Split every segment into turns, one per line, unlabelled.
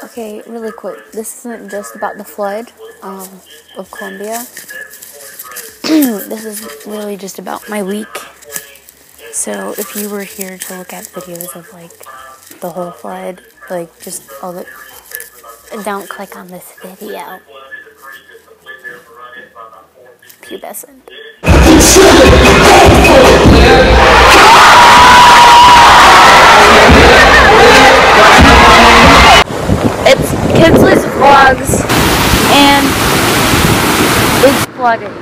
Okay, really quick. This isn't just about the flood of Colombia. This is really just about my week. So if you were here to look at videos of like the whole flood, like just all the, don't click on this video. Pubescent. It's Kinsley's Vlogs, and it's flooding.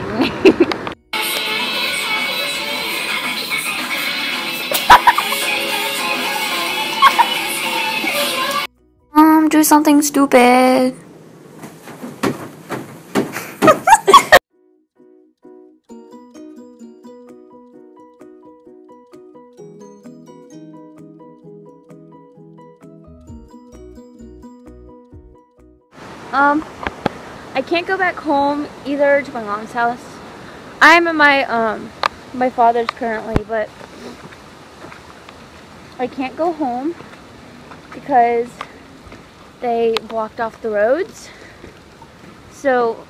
Do something stupid. I can't go back home either to my mom's house. I'm at my father's currently, but I can't go home because they blocked off the roads. So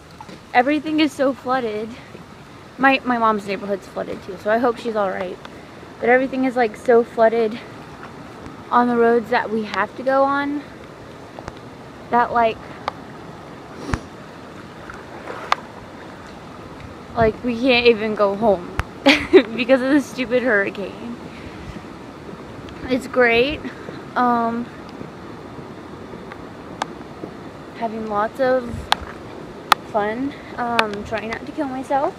everything is so flooded. My mom's neighborhood's flooded too, so I hope she's alright. But everything is like so flooded on the roads that we have to go on that like we can't even go home because of the stupid hurricane. It's great. Having lots of fun. Trying not to kill myself.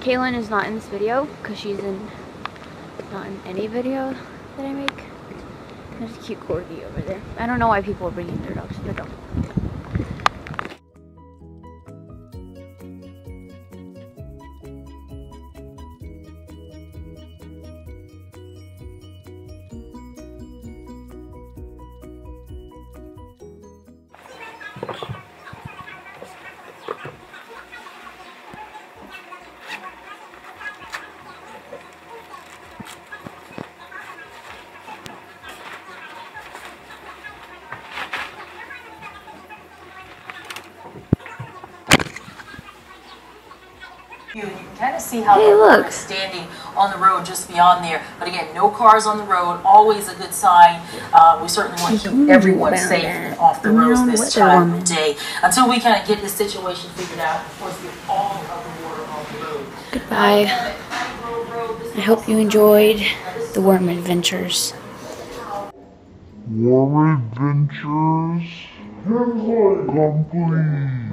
Kaylin is not in this video because she's not in any video that I make. There's a cute corgi over there. I don't know why people are bringing their dogs to the dog.
You can kind of see how they're standing on the road just beyond there. But again, no cars on the road, always a good sign. We certainly want to keep everyone safe and off the roads this time of day until we kind of get this situation figured out. Of course, get all of the water off the road.
Goodbye. I hope you enjoyed the worm adventures.
Worm adventures complete.